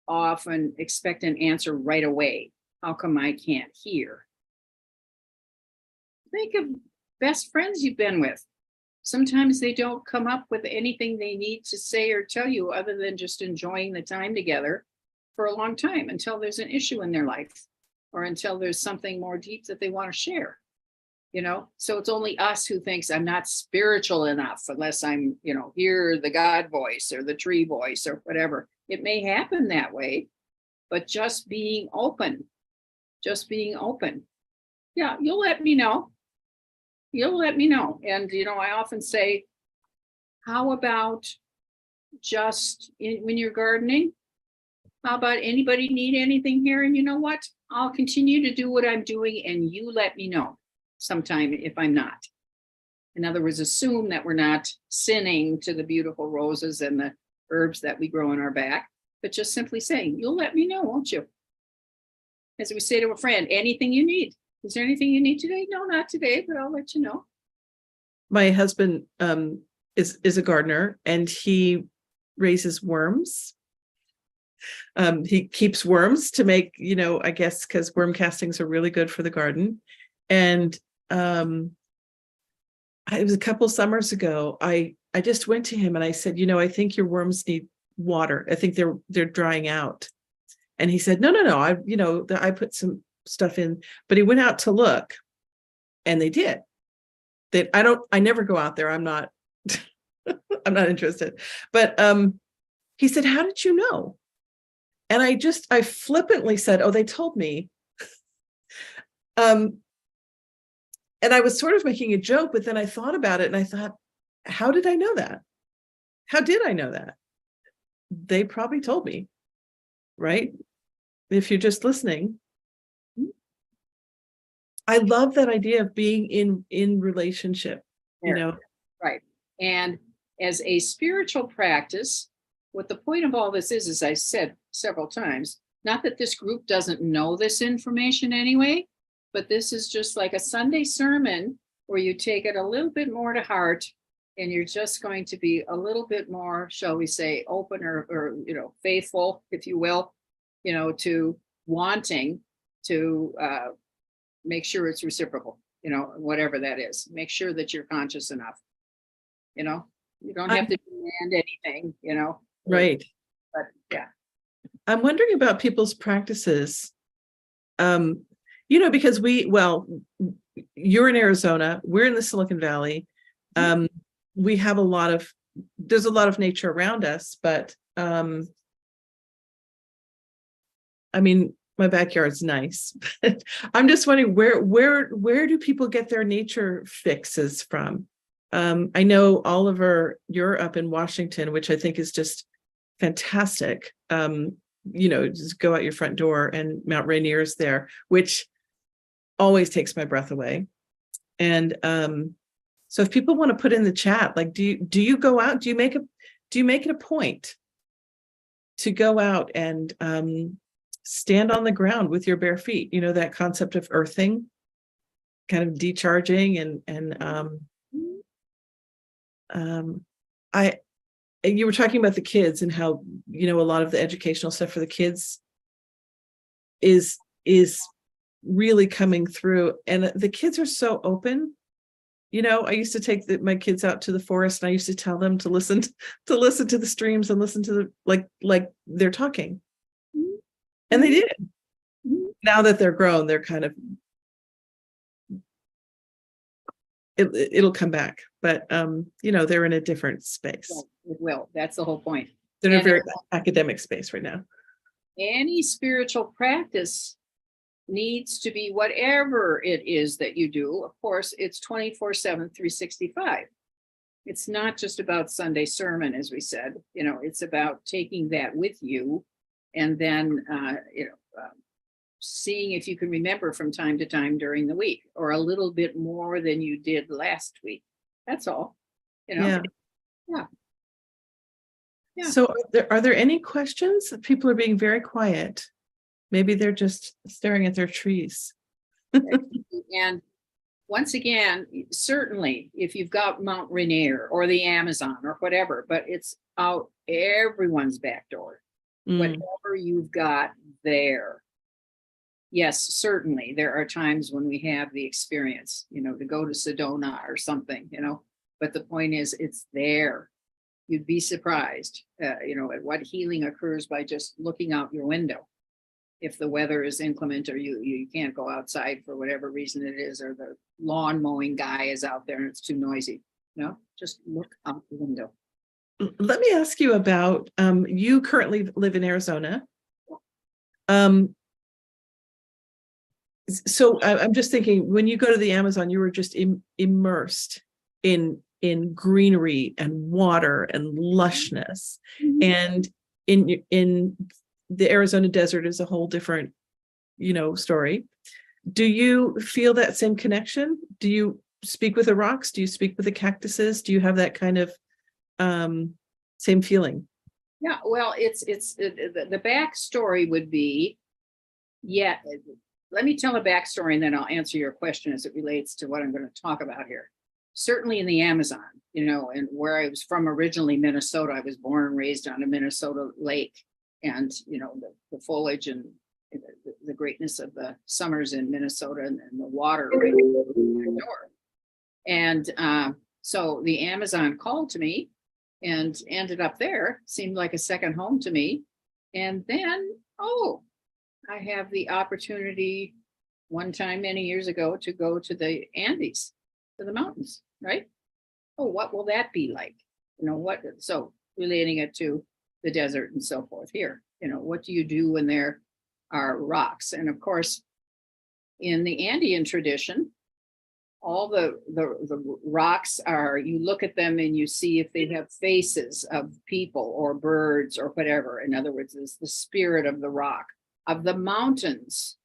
often expect an answer right away. How come I can't hear? Think of best friends you've been with. Sometimes they don't come up with anything they need to say or tell you other than just enjoying the time together for a long time until there's an issue in their life, or until there's something more deep that they want to share. So it's only us who thinks I'm not spiritual enough unless I'm, hear the God voice or the tree voice or whatever. It may happen that way, but just being open. Yeah, you'll let me know. And, I often say, how about just when you're gardening, how about anybody need anything here? And you know what? I'll continue to do what I'm doing, and you let me know sometime if I'm not. In other words, assume that we're not sinning to the beautiful roses and the herbs that we grow in our back, but just simply saying, you'll let me know, won't you? As we say to a friend, anything you need. Is there anything you need today? No, not today, but I'll let you know. My husband is a gardener, and he raises worms. He keeps worms to make, I guess, because worm castings are really good for the garden. And it was a couple summers ago, I just went to him and I said, I think your worms need water. I think they're drying out. And he said, no, I put some stuff in, but he went out to look, and they did. I never go out there. I'm not I'm not interested. But he said, how did you know? And I flippantly said, oh, they told me. And I was sort of making a joke, but then I thought about it and I thought, how did I know that? How did I know that? They probably told me, right? If you're just listening. I love that idea of being in relationship, Right. And as a spiritual practice, what the point of all this is, as I said several times, not that this group doesn't know this information anyway, but this is just like a Sunday sermon where you take it a little bit more to heart, and you're just going to be a little bit more, shall we say, open or faithful, if you will, to wanting to make sure it's reciprocal, whatever that is. Make sure that you're conscious enough. You don't have to demand anything, Right. But yeah. I'm wondering about people's practices. Because you're in Arizona, we're in the Silicon Valley. We have there's a lot of nature around us, but my backyard's nice. I'm just wondering where do people get their nature fixes from? I know, Oliver, you're up in Washington, which I think is just fantastic. Just go out your front door and Mount Rainier is there, which always takes my breath away. And so if people want to put in the chat, like, do you go out? Do you make it a point to go out and stand on the ground with your bare feet? That concept of earthing, kind of decharging, and you were talking about the kids and how a lot of the educational stuff for the kids is really coming through, and the kids are so open. I used to take my kids out to the forest, and I used to tell them to listen to the streams and listen to the like they're talking, and they did. Now that they're grown, they're kind of it'll come back, but they're in a different space. It will. That's the whole point. They're in a very academic space right now. Any spiritual practice needs to be, whatever it is that you do, of course, it's 24/7, 365. It's not just about Sunday sermon, as we said. It's about taking that with you, and then seeing if you can remember from time to time during the week, or a little bit more than you did last week. That's all. Yeah. So are there any questions? People are being very quiet. Maybe they're just staring at their trees. And once again, certainly if you've got Mount Rainier or the Amazon or whatever, but it's out everyone's back door, whatever you've got there. Yes, certainly there are times when we have the experience, to go to Sedona or something, but the point is, it's there. You'd be surprised, at what healing occurs by just looking out your window. If the weather is inclement, or you can't go outside for whatever reason it is, or the lawn mowing guy is out there and it's too noisy, just look out the window. Let me ask you about, you currently live in Arizona. So I'm just thinking, when you go to the Amazon, you were just immersed in greenery and water and lushness, and in the Arizona desert is a whole different, story. Do you feel that same connection? Do you speak with the rocks? Do you speak with the cactuses? Do you have that kind of same feeling? Yeah, well, the backstory would be, yeah, let me tell a backstory and then I'll answer your question as it relates to what I'm going to talk about here. Certainly in the Amazon, and where I was from originally, Minnesota, I was born and raised on a Minnesota lake, and, the foliage and the greatness of the summers in Minnesota and the water right next door. And so the Amazon called to me and ended up there, seemed like a second home to me. And then, I have the opportunity one time many years ago to go to the Andes, to the mountains, right? Oh, what will that be like? So relating it to the desert and so forth here, what do you do when there are rocks? And of course, in the Andean tradition, all the rocks are, you look at them and you see if they have faces of people or birds or whatever. In other words, it's the spirit of the rock. Of the mountains,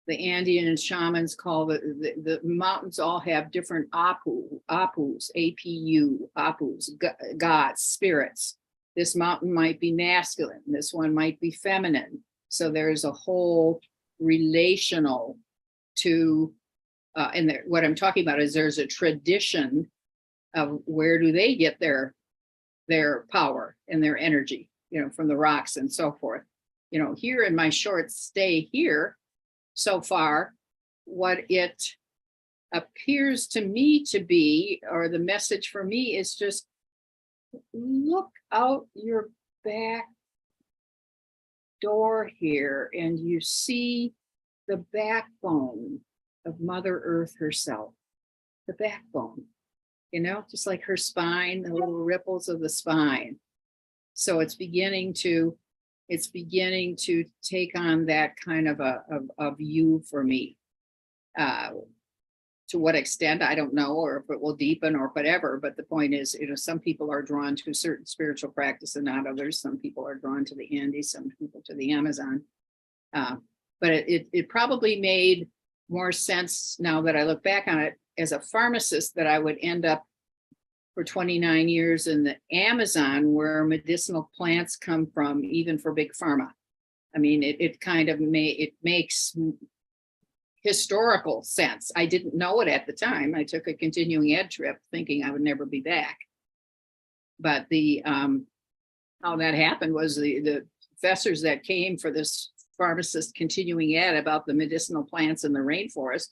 the Andean shamans call the mountains all have different apus, A-P-U, apus, gods, spirits. This mountain might be masculine. This one might be feminine. So there's a whole relational to, what I'm talking about is there's a tradition of where do they get their power and their energy, from the rocks and so forth. Here in my short stay here so far, what it appears to me to be, or the message for me, is just look out your back door here and you see the backbone of Mother Earth herself, the backbone, just like her spine, the little ripples of the spine. So it's beginning to take on that kind of a view for me. To what extent, I don't know, or if it will deepen or whatever, but the point is, some people are drawn to a certain spiritual practice and not others. Some people are drawn to the Andes, some people to the Amazon. But it probably made more sense now that I look back on it as a pharmacist, that I would end up for 29 years in the Amazon, where medicinal plants come from, even for big pharma. I mean, it makes historical sense. I didn't know it at the time. I took a continuing ed trip thinking I would never be back. But how that happened was the professors that came for this pharmacist continuing ed about the medicinal plants in the rainforest.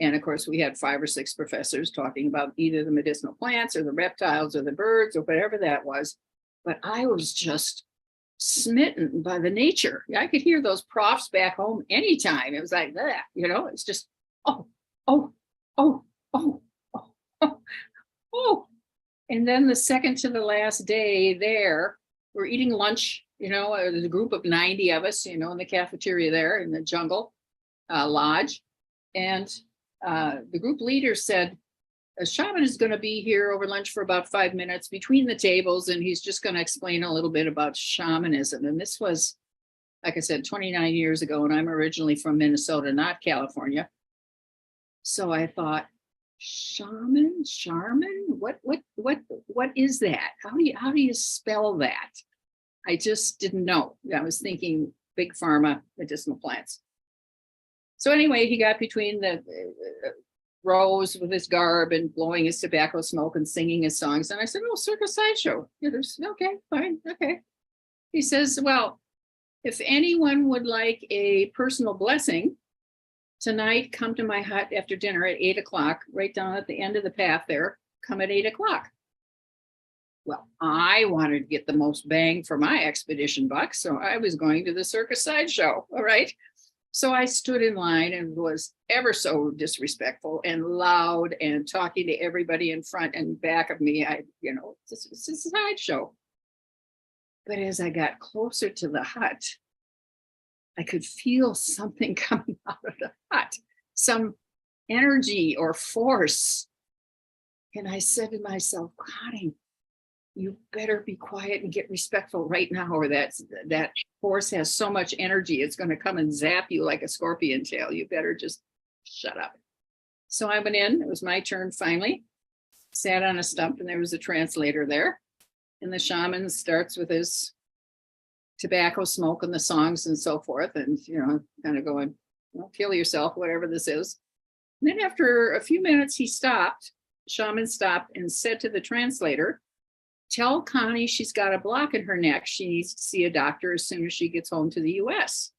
And of course, we had 5 or 6 professors talking about either the medicinal plants or the reptiles or the birds or whatever that was. But I was just smitten by the nature. I could hear those profs back home anytime. It was like that, it's just, oh. And then the second to the last day there, we're eating lunch, there's a group of 90 of us, in the cafeteria there in the jungle lodge. And the group leader said, a shaman is going to be here over lunch for about 5 minutes between the tables, and he's just going to explain a little bit about shamanism. And this was, like I said, 29 years ago, and I'm originally from Minnesota, not California. So I thought, shaman, what is that? How do you spell that? I just didn't know. I was thinking big pharma, medicinal plants. So anyway, he got between the rows with his garb and blowing his tobacco smoke and singing his songs. And I said, oh, circus sideshow. Okay, fine, okay. He says, well, if anyone would like a personal blessing, tonight, come to my hut after dinner at 8 o'clock, right down at the end of the path there, come at 8 o'clock. Well, I wanted to get the most bang for my expedition buck, so I was going to the circus sideshow, all right? So I stood in line and was ever so disrespectful and loud and talking to everybody in front and back of me. It's a sideshow. But as I got closer to the hut, I could feel something coming out of the hut, some energy or force. And I said to myself, Connie, you better be quiet and get respectful right now, or that force has so much energy, it's going to come and zap you like a scorpion tail. You better just shut up. So I went in, it was my turn finally, sat on a stump, and there was a translator there. And the shaman starts with his tobacco smoke and the songs and so forth, and, kind of going, well, kill yourself, whatever this is. And then after a few minutes, he stopped, shaman stopped and said to the translator, tell Connie she's got a block in her neck. She needs to see a doctor as soon as she gets home to the US.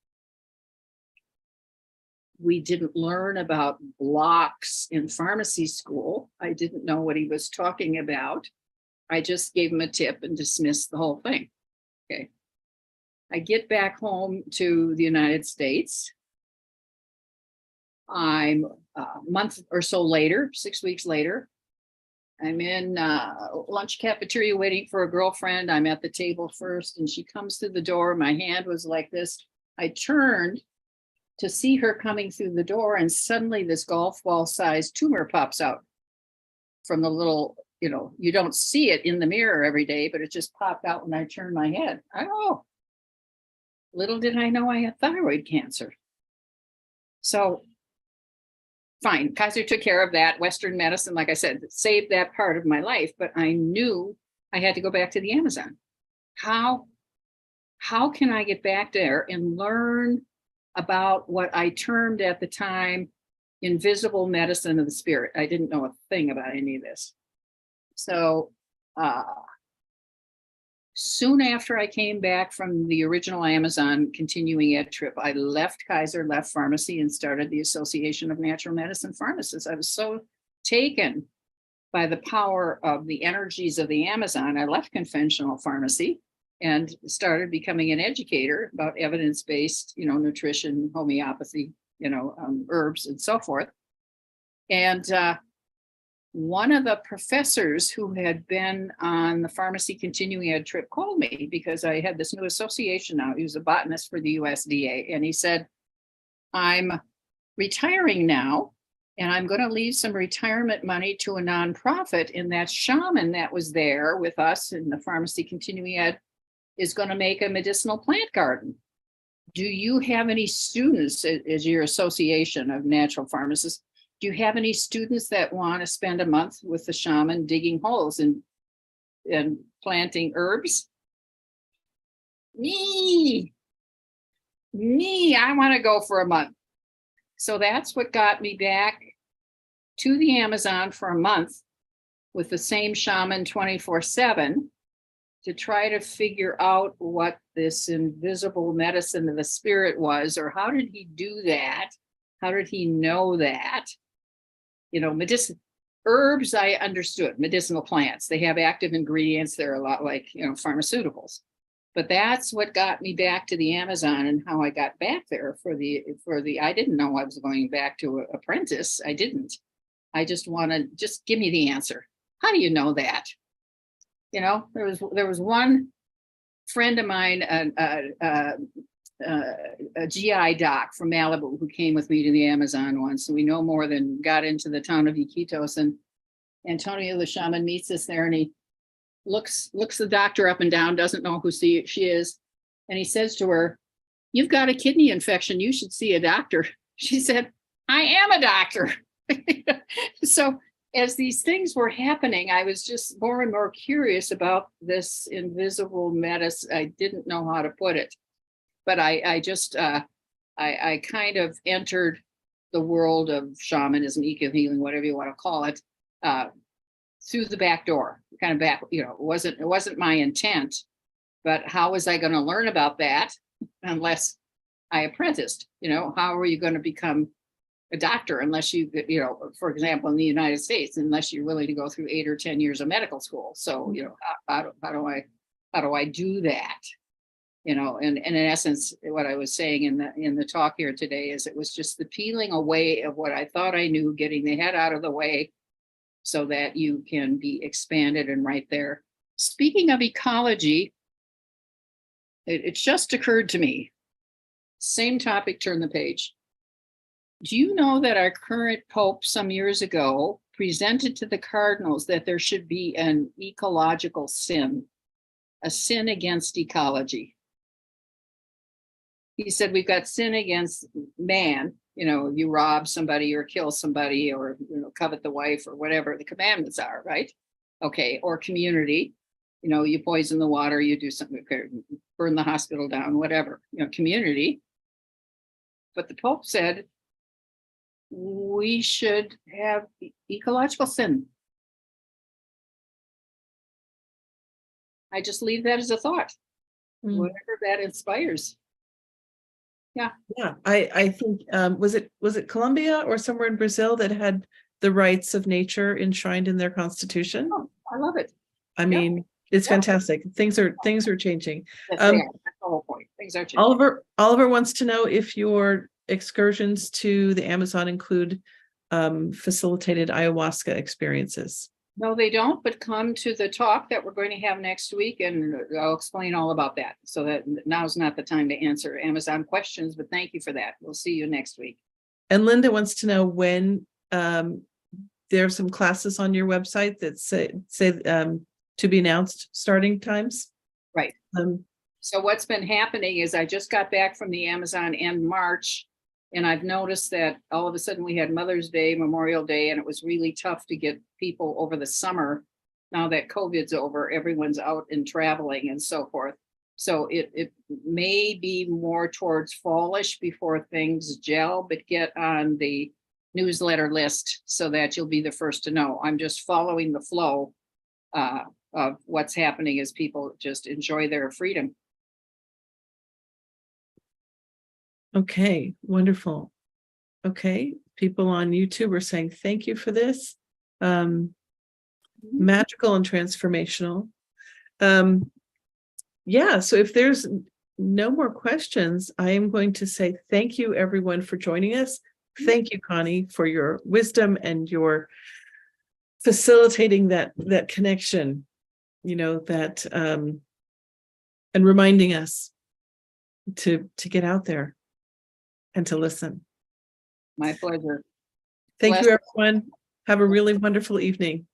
We didn't learn about blocks in pharmacy school. I didn't know what he was talking about. I just gave him a tip and dismissed the whole thing. Okay. I get back home to the United States. I'm a month or so later, 6 weeks later, I'm in lunch cafeteria waiting for a girlfriend. I'm at the table first, and she comes through the door. My hand was like this. I turned to see her coming through the door, and suddenly this golf ball sized tumor pops out from the little, you don't see it in the mirror every day, but it just popped out when I turned my head. Little did I know I had thyroid cancer. So fine, Kaiser took care of that. Western medicine, like I said, saved that part of my life, but I knew I had to go back to the Amazon. How can I get back there and learn about what I termed at the time invisible medicine of the spirit? I didn't know a thing about any of this. So soon after I came back from the original Amazon continuing ed trip, I left Kaiser, left pharmacy, and started the Association of Natural Medicine Pharmacists. I was so taken by the power of the energies of the Amazon. I left conventional pharmacy and started becoming an educator about evidence-based, nutrition, homeopathy, herbs and so forth. And one of the professors who had been on the pharmacy continuing ed trip called me because I had this new association now. He was a botanist for the USDA. And he said, I'm retiring now, and I'm going to leave some retirement money to a nonprofit. And that shaman that was there with us in the pharmacy continuing ed is going to make a medicinal plant garden. Do you have any students as your association of natural pharmacists? Do you have any students that want to spend a month with the shaman digging holes and planting herbs? Me, I want to go for a month. So that's what got me back to the Amazon for a month with the same shaman 24/7 to try to figure out what this invisible medicine of the spirit was, or how did he do that? How did he know that? Herbs, I understood, medicinal plants. They have active ingredients. They're a lot like, pharmaceuticals. But that's what got me back to the Amazon and how I got back there for the, I didn't know I was going back to apprentice. I didn't. I just give me the answer. How do you know that? There was one friend of mine, a GI doc from Malibu who came with me to the Amazon once. And we no more than got into the town of Iquitos, and Antonio the shaman meets us there, and he looks the doctor up and down, doesn't know who she is. And he says to her, "You've got a kidney infection. You should see a doctor." She said, "I am a doctor." So as these things were happening, I was just more and more curious about this invisible medicine. I didn't know how to put it. But I kind of entered the world of shamanism, eco healing, whatever you want to call it, through the back door. Kind of back, it wasn't my intent. But how was I going to learn about that unless I apprenticed? How are you going to become a doctor unless you, for example, in the United States, unless you're willing to go through 8 or 10 years of medical school? So how do I do that? And in essence, what I was saying in the talk here today is it was just the peeling away of what I thought I knew, getting the head out of the way so that you can be expanded and right there. Speaking of ecology, it just occurred to me, same topic, turn the page. Do you know that our current Pope some years ago presented to the cardinals that there should be an ecological sin, a sin against ecology? He said, we've got sin against man, you rob somebody or kill somebody or, covet the wife or whatever the commandments are, right? Okay. Or community, you poison the water, you do something, burn the hospital down, whatever, community. But the Pope said we should have ecological sin. I just leave that as a thought, whatever that inspires. Yeah. Yeah. I think, was it Colombia or somewhere in Brazil that had the rights of nature enshrined in their constitution? Oh, I love it. I mean, it's fantastic. Things are changing. Yes, they are. That's the whole point. Things are changing. Oliver wants to know if your excursions to the Amazon include facilitated ayahuasca experiences. No, they don't, but come to the talk that we're going to have next week and I'll explain all about that. So that now's not the time to answer Amazon questions, but thank you for that. We'll see you next week. And Linda wants to know when there are some classes on your website that say to be announced starting times. Right. So what's been happening is I just got back from the Amazon end March, and I've noticed that all of a sudden we had Mother's Day, Memorial Day, and it was really tough to get people over the summer. Now that COVID's over, everyone's out and traveling and so forth. So it may be more towards fallish before things gel, but get on the newsletter list so that you'll be the first to know. I'm just following the flow of what's happening as people just enjoy their freedom. Okay, wonderful. Okay, people on YouTube are saying thank you for this. Magical and transformational. Yeah, so if there's no more questions, I am going to say thank you everyone for joining us. Thank you, Connie, for your wisdom and your facilitating that connection, that and reminding us to get out there and to listen. My pleasure. Thank you, everyone. Have a really wonderful evening.